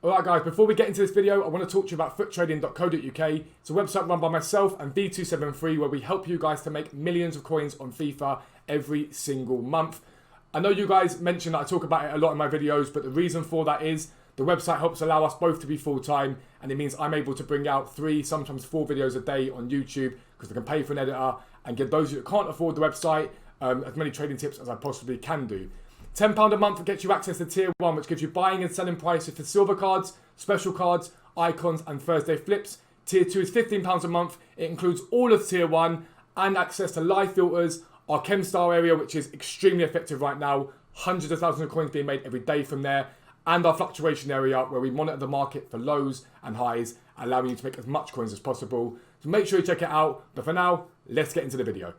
Alright guys, before we get into this video, I want to talk to you about Futtrading.co.uk. It's a website run by myself and V273 where we help you guys to make millions of coins on FIFA every single month. I know you guys mentioned that I talk about it a lot in my videos, but the reason for that is the website helps allow us both to be full-time, and it means I'm able to bring out 3, sometimes 4 videos a day on YouTube because I can pay for an editor and give those who can't afford the website as many trading tips as I possibly can do. £10 a month gets you access to Tier 1, which gives you buying and selling prices for silver cards, special cards, icons and Thursday flips. Tier 2 is £15 a month. It includes all of Tier 1 and access to live filters, our ChemStar area, which is extremely effective right now. Hundreds of thousands of coins being made every day from there. And our fluctuation area, where we monitor the market for lows and highs, allowing you to make as much coins as possible. So make sure you check it out. But for now, let's get into the video.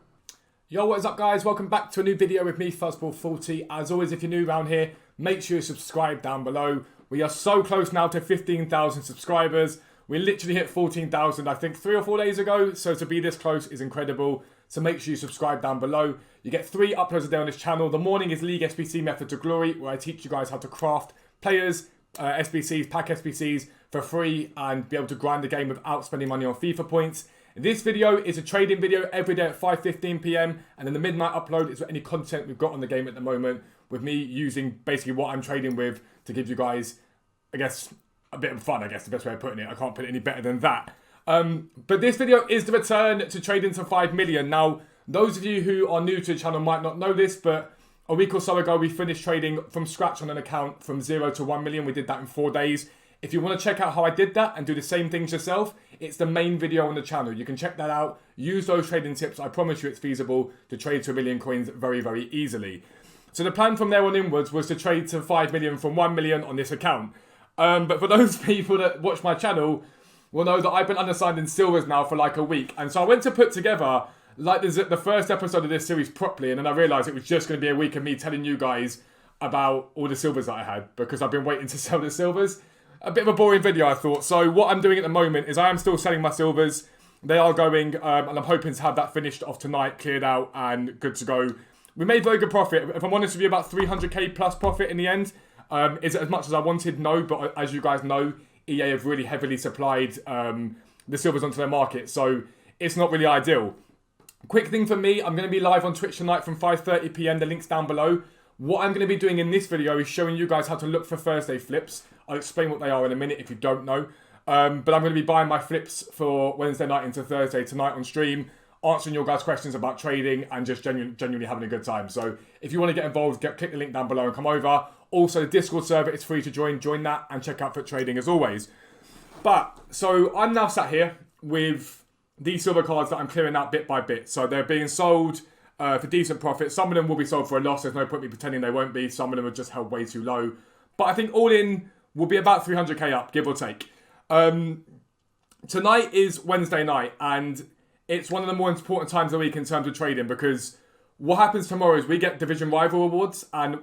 Yo, what is up guys? Welcome back to a new video with me, Fuzzball40. As always, if you're new around here, make sure you subscribe down below. We are so close now to 15,000 subscribers. We literally hit 14,000, I think 3 or 4 days ago. So to be this close is incredible. So make sure you subscribe down below. You get 3 uploads a day on this channel. The morning is League SBC Method to Glory, where I teach you guys how to craft players, SBCs, pack SBCs for free and be able to grind the game without spending money on FIFA points. This video is a trading video every day at 5:15 PM, and then the midnight upload is any content we've got on the game at the moment, with me using basically what I'm trading with to give you guys, I guess, a bit of fun, I guess the best way of putting it. I can't put it any better than that. But this video is the return to trading to 5 million. Now, those of you who are new to the channel might not know this, but a week or so ago we finished trading from scratch on an account from 0 to 1 million. We did that in 4 days. If you want to check out how I did that and do the same things yourself, it's the main video on the channel. You can check that out. Use those trading tips. I promise you it's feasible to trade to 1 million coins very, very easily. So the plan from there on inwards was to trade to 5 million from 1 million on this account. But for those people that watch my channel will know that I've been unassigned in silvers now for like a week. And so I went to put together like the first episode of this series properly, and then I realised it was just going to be a week of me telling you guys about all the silvers that I had, because I've been waiting to sell the silvers. A bit of a boring video, I thought. So what I'm doing at the moment is I am still selling my silvers. They are going, and I'm hoping to have that finished off tonight, cleared out and good to go. We made very good profit. If I'm honest with you, about 300k plus profit in the end. Is it as much as I wanted? No, but as you guys know, EA have really heavily supplied the silvers onto their market, so it's not really ideal. Quick thing for me, I'm going to be live on Twitch tonight from 5:30 PM. The link's down below. What I'm going to be doing in this video is showing you guys how to look for Thursday flips. I'll explain what they are in a minute if you don't know. But I'm going to be buying my flips for Wednesday night into Thursday tonight on stream, answering your guys' questions about trading and just genuinely having a good time. So if you want to get involved, click the link down below and come over. Also, the Discord server is free to join. Join that and check out Futtrading as always. But, so I'm now sat here with these silver cards that I'm clearing out bit by bit. So they're being sold for decent profit. Some of them will be sold for a loss. There's no point me pretending they won't be. Some of them are just held way too low. But I think all in will be about 300k up, give or take. Tonight is Wednesday night, and it's one of the more important times of the week in terms of trading, because what happens tomorrow is we get Division Rival Awards and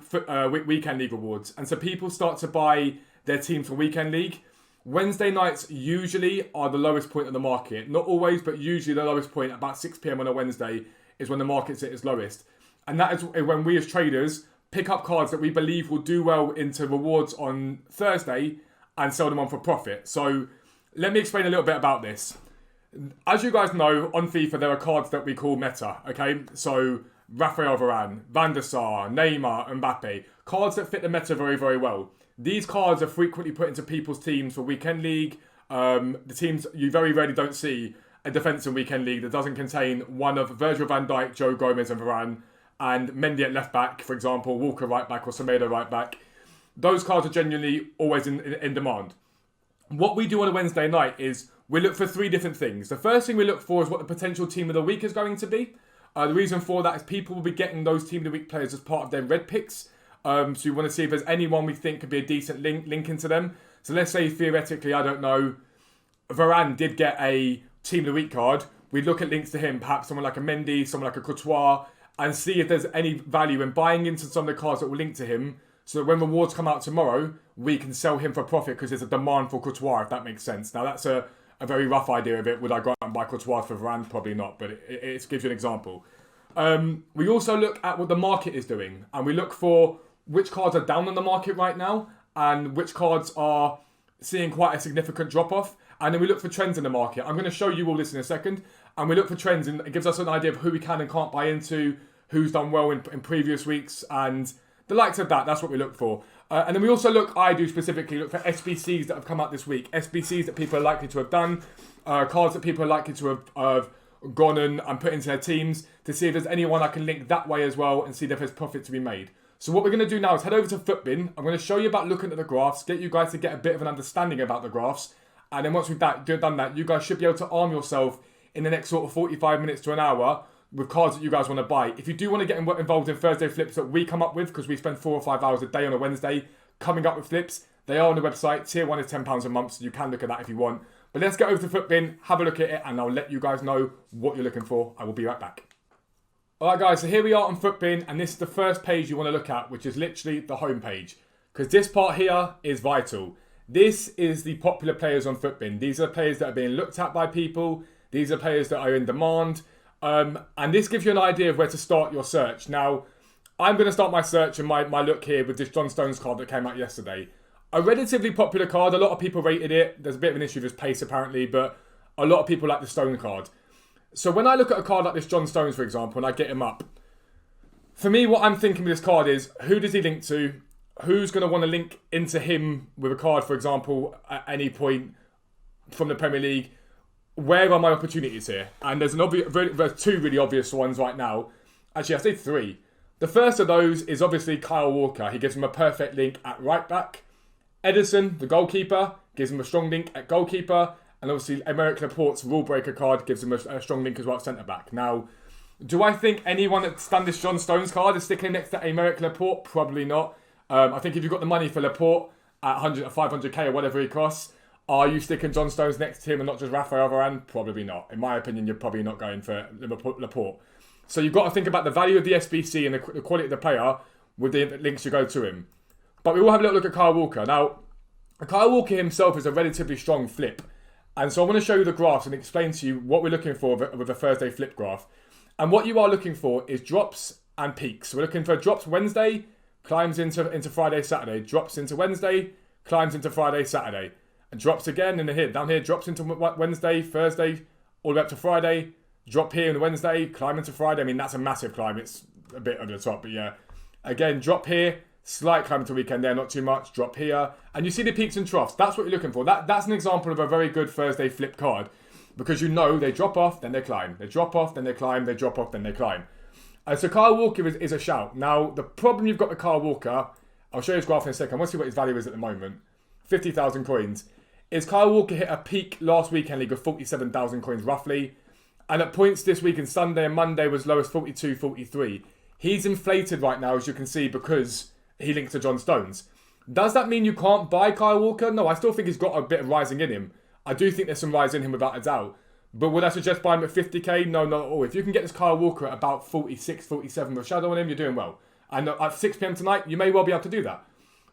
Weekend League Awards. And so people start to buy their teams for Weekend League. Wednesday nights usually are the lowest point of the market. Not always, but usually the lowest point, about 6 PM on a Wednesday, is when the market's at its lowest. And that is when we as traders pick up cards that we believe will do well into rewards on Thursday and sell them on for profit. So let me explain a little bit about this. As you guys know, on FIFA there are cards that we call meta, okay? So Rafael Varane, Van der Sar, Neymar, Mbappe. Cards that fit the meta very, very well. These cards are frequently put into people's teams for Weekend League. The teams you very rarely don't see a defence in Weekend League that doesn't contain one of Virgil van Dijk, Joe Gomez and Varane, and Mendy at left back, for example, Walker right back or Semedo right back. Those cards are genuinely always in demand. What we do on a Wednesday night is we look for 3 different things. The first thing we look for is what the potential team of the week is going to be. The reason for that is people will be getting those team of the week players as part of their red picks. So we want to see if there's anyone we think could be a decent link into them. So let's say theoretically, I don't know, Varane did get a team of the week card. We'd look at links to him, perhaps someone like a Mendy, someone like a Courtois, and see if there's any value in buying into some of the cards that will link to him, so that when rewards come out tomorrow, we can sell him for profit because there's a demand for Courtois, if that makes sense. Now, that's a very rough idea of it. Would I go out and buy Courtois for Varane? Probably not, but it gives you an example. We also look at what the market is doing, and we look for which cards are down on the market right now and which cards are seeing quite a significant drop-off. And then we look for trends in the market. I'm going to show you all this in a second. And we look for trends, and it gives us an idea of who we can and can't buy into, who's done well in previous weeks, and the likes of that. That's what we look for. And then we also I do specifically look for SBCs that have come out this week. SBCs that people are likely to have done. Cards that people are likely to have gone and put into their teams, to see if there's anyone I can link that way as well and see if there's profit to be made. So what we're going to do now is head over to Futbin. I'm going to show you about looking at the graphs, get you guys to get a bit of an understanding about the graphs. And then once we've done that, you guys should be able to arm yourself in the next sort of 45 minutes to an hour with cards that you guys want to buy. If you do want to get involved in Thursday flips that we come up with, because we spend 4 or 5 hours a day on a Wednesday coming up with flips, they are on the website. Tier 1 is £10 a month, so you can look at that if you want. But let's get over to Futbin, have a look at it, and I'll let you guys know what you're looking for. I will be right back. Alright guys, so here we are on Futbin, and this is the first page you want to look at, which is literally the home page. Because this part here is vital. This is the popular players on Futbin. These are players that are being looked at by people. These are players that are in demand. And this gives you an idea of where to start your search. Now, I'm going to start my search and my look here with this John Stones card that came out yesterday. A relatively popular card. A lot of people rated it. There's a bit of an issue with his pace apparently, but a lot of people like the Stone card. So when I look at a card like this John Stones, for example, and I get him up, for me, what I'm thinking with this card is, who does he link to? Who's going to want to link into him with a card, for example, at any point from the Premier League? Where are my opportunities here? And there's there's two really obvious ones right now. Actually, I say three. The first of those is obviously Kyle Walker. He gives him a perfect link at right back. Edison, the goalkeeper, gives him a strong link at goalkeeper. And obviously, Aymeric Laporte's rule breaker card gives him a strong link as well at centre back. Now, do I think anyone that's done this John Stones card is sticking next to Aymeric Laporte? Probably not. I think if you've got the money for Laporte at 500k or whatever he costs, are you sticking John Stones next to him and not just Rafael Varane? Probably not. In my opinion, you're probably not going for Laporte. So you've got to think about the value of the SBC and the quality of the player with the links you go to him. But we will have a little look at Kyle Walker. Now, Kyle Walker himself is a relatively strong flip. And so I want to show you the graphs and explain to you what we're looking for with the Thursday flip graph. And what you are looking for is drops and peaks. So we're looking for drops Wednesday, climbs into Friday, Saturday, drops into Wednesday, climbs into Friday, Saturday, and drops again in the here, down here, drops into Wednesday, Thursday, all the way up to Friday, drop here on Wednesday, climb into Friday. I mean, that's a massive climb. It's a bit over the top, but yeah. Again, drop here, slight climb into weekend there, not too much, drop here. And you see the peaks and troughs. That's what you're looking for. That's an example of a very good Thursday flip card, because you know they drop off, then they climb. They drop off, then they climb. They drop off, then they climb. And so Kyle Walker is a shout. Now, the problem you've got with Kyle Walker, I'll show you his graph in a second. We'll see what his value is at the moment. 50,000 coins. Is Kyle Walker hit a peak last weekend league of 47,000 coins roughly. And at points this week and Sunday and Monday was low as 42, 43. He's inflated right now, as you can see, because he links to John Stones. Does that mean you can't buy Kyle Walker? No, I still think he's got a bit of rising in him. I do think there's some rise in him without a doubt. But would I suggest buying him at 50k? No, not at all. If you can get this Kyle Walker at about 46, 47 with shadow on him, you're doing well. And at 6 p.m. tonight, you may well be able to do that.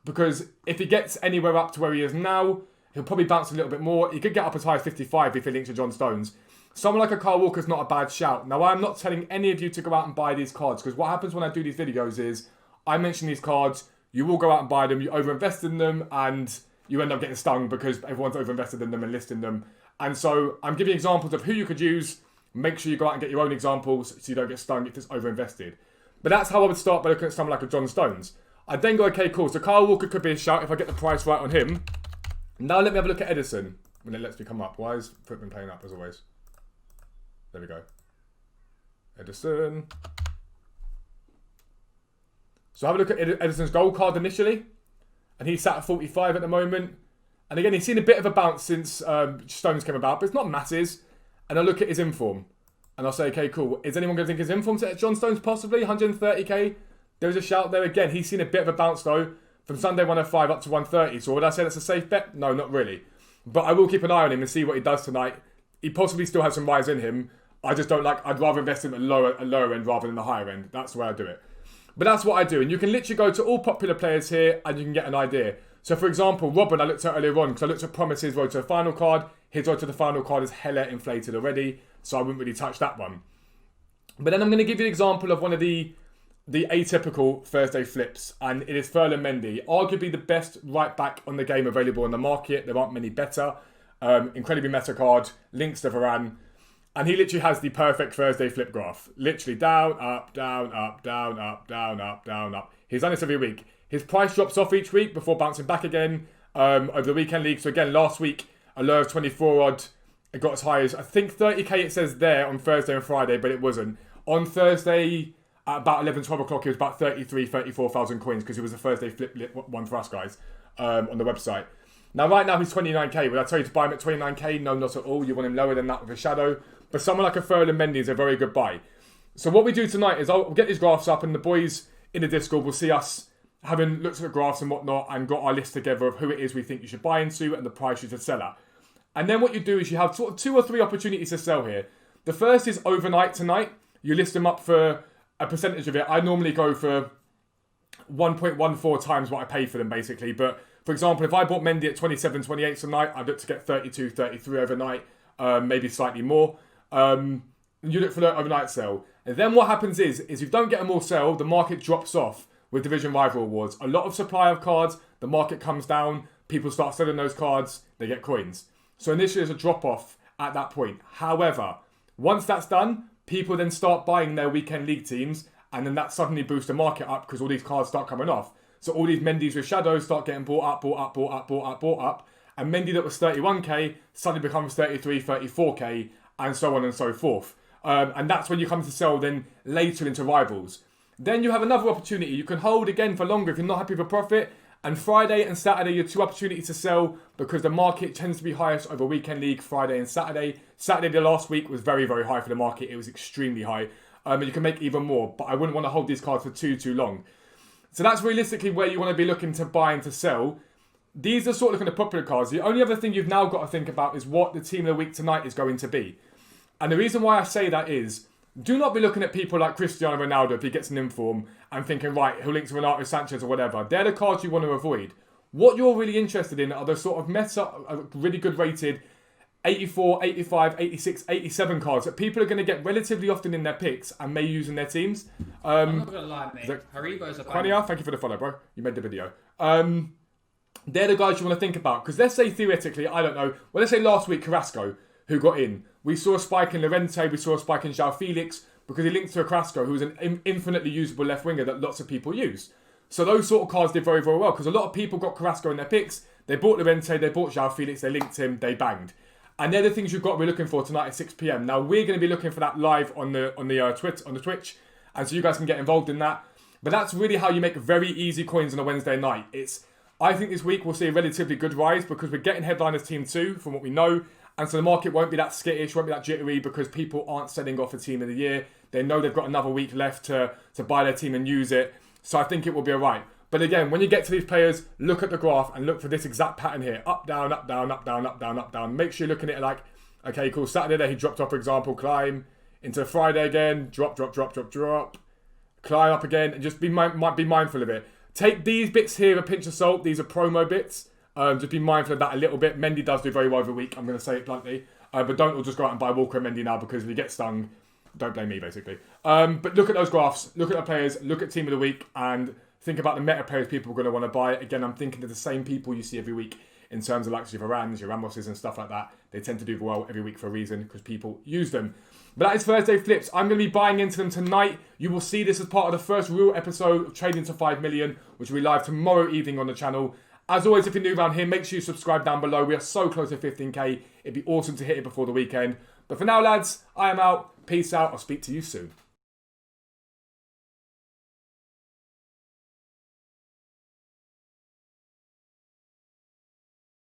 Because if he gets anywhere up to where he is now, he'll probably bounce a little bit more. He could get up as high as 55 if he links to John Stones. Someone like a Kyle Walker's not a bad shout. Now, I'm not telling any of you to go out and buy these cards, because what happens when I do these videos is I mention these cards, you will go out and buy them, you overinvest in them, and you end up getting stung because everyone's overinvested in them and listing them. And so I'm giving examples of who you could use. Make sure you go out and get your own examples so you don't get stung if it's overinvested. But that's how I would start by looking at someone like a John Stones. I'd then go, okay, cool. So Kyle Walker could be a shout if I get the price right on him. Now let me have a look at Edison when it lets me come up. Why is Footman playing up as always? There we go. Edison. So have a look at Edison's gold card initially. And he's sat at 45 at the moment. And again, he's seen a bit of a bounce since Stones came about, but it's not masses. And I'll look at his inform. And I'll say, okay, cool. Is anyone going to think his inform's at John Stones possibly? 130k? There's a shout there again. He's seen a bit of a bounce though. From Sunday 105 up to 130. So would I say that's a safe bet? No, not really. But I will keep an eye on him and see what he does tonight. He possibly still has some rise in him. I just don't like... I'd rather invest him at a lower end rather than the higher end. That's the way I do it. But that's what I do. And you can literally go to all popular players here and you can get an idea. So for example, Robin I looked at earlier on because I looked at Promise's road to the final card. His road to the final card is hella inflated already. So I wouldn't really touch that one. But then I'm going to give you an example of one of the the atypical Thursday flips, and it is Ferland Mendy, arguably the best right back on the game available in the market. There aren't many better. Incredibly meta card, links to Varane, and he literally has the perfect Thursday flip graph. Literally down, up, down, up, down, up, down, up, down, up. He's done this every week. His price drops off each week before bouncing back again over the weekend league. So again, last week, a low of 24 odd. It got as high as, I think 30k it says there on Thursday and Friday, but it wasn't. On Thursday, at about 11, 12 o'clock, it was about 34,000 coins because it was a Thursday flip one for us guys on the website. Now, right now, he's 29k. Would I tell you to buy him at 29k? No, not at all. You want him lower than that with a shadow. But someone like a Ferland Mendy is a very good buy. So what we do tonight is I'll get these graphs up and the boys in the Discord will see us having looked at the graphs and whatnot and got our list together of who it is we think you should buy into and the price you should sell at. And then what you do is you have sort of 2 or 3 opportunities to sell here. The first is overnight tonight. You list them up for a percentage of it. I normally go for 1.14 times what I pay for them, basically. But, for example, if I bought Mendy at 27, 28 tonight, I'd look to get 32, 33 overnight, maybe slightly more. You look for the overnight sale. And then what happens is if you don't get them all sell, the market drops off with Division Rival Awards. A lot of supply of cards, the market comes down, people start selling those cards, they get coins. So initially there's a drop-off at that point. However, once that's done, people then start buying their weekend league teams, and then that suddenly boosts the market up because all these cards start coming off. So all these Mendys with shadows start getting bought up. And Mendy that was 31k suddenly becomes 33, 34k, and so on and so forth. And that's when you come to sell then later into Rivals. Then you have another opportunity. You can hold again for longer if you're not happy with a profit. And Friday and Saturday, your 2 opportunities to sell because the market tends to be highest over weekend league, Friday and Saturday. Saturday, the last week, was very, very high for the market. It was extremely high. And you can make even more, but I wouldn't want to hold these cards for too long. So that's realistically where you want to be looking to buy and to sell. These are sort of looking at popular cards. The only other thing you've now got to think about is what the team of the week tonight is going to be. And the reason why I say that is, do not be looking at people like Cristiano Ronaldo if he gets an inform and thinking, right, he'll link to Renato Sanchez or whatever. They're the cards you want to avoid. What you're really interested in are the sort of meta, really good rated 84, 85, 86, 87 cards that people are going to get relatively often in their picks and may use in their teams. I'm not going to lie, mate. Haribo's a Quania, thank you for the follow, bro. You made the video. They're the guys you want to think about. Because let's say theoretically, I don't know, well, let's say last week Carrasco, who got in. We saw a spike in Llorente, we saw a spike in João Felix, because he linked to a Carrasco, who's an infinitely usable left winger that lots of people use. So those sort of cards did very, very well, because a lot of people got Carrasco in their picks. They bought Llorente, they bought João Felix, they linked him, they banged. And they're the things you've got to be looking for tonight at 6 p.m. Now, we're going to be looking for that live on the Twitch, and so you guys can get involved in that. But that's really how you make very easy coins on a Wednesday night. I think this week we'll see a relatively good rise because we're getting headliners team 2 from what we know. And so the market won't be that skittish, won't be that jittery because people aren't selling off a team of the year. They know they've got another week left to buy their team and use it. So I think it will be all right. But again, when you get to these players, look at the graph and look for this exact pattern here. Up, down, up, down, up, down, up, down, up, down. Make sure you're looking at it like, okay, cool. Saturday there he dropped off, for example, climb. Into Friday again, drop. Climb up again and just might be mindful of it. Take these bits here a pinch of salt. These are promo bits. Just be mindful of that a little bit. Mendy does do very well every week, I'm going to say it bluntly. But don't all just go out and buy Walker and Mendy now because if you get stung, don't blame me, basically. But look at those graphs, look at the players, look at team of the week, and think about the meta players people are going to want to buy. Again, I'm thinking of the same people you see every week in terms of like your Varans, your Ramoses and stuff like that. They tend to do well every week for a reason because people use them. But that is Thursday Flips. I'm going to be buying into them tonight. You will see this as part of the first real episode of Trading to 5 Million, which will be live tomorrow evening on the channel. As always, if you're new around here, make sure you subscribe down below. We are so close to 15k. It'd be awesome to hit it before the weekend. But for now, lads, I am out. Peace out. I'll speak to you soon.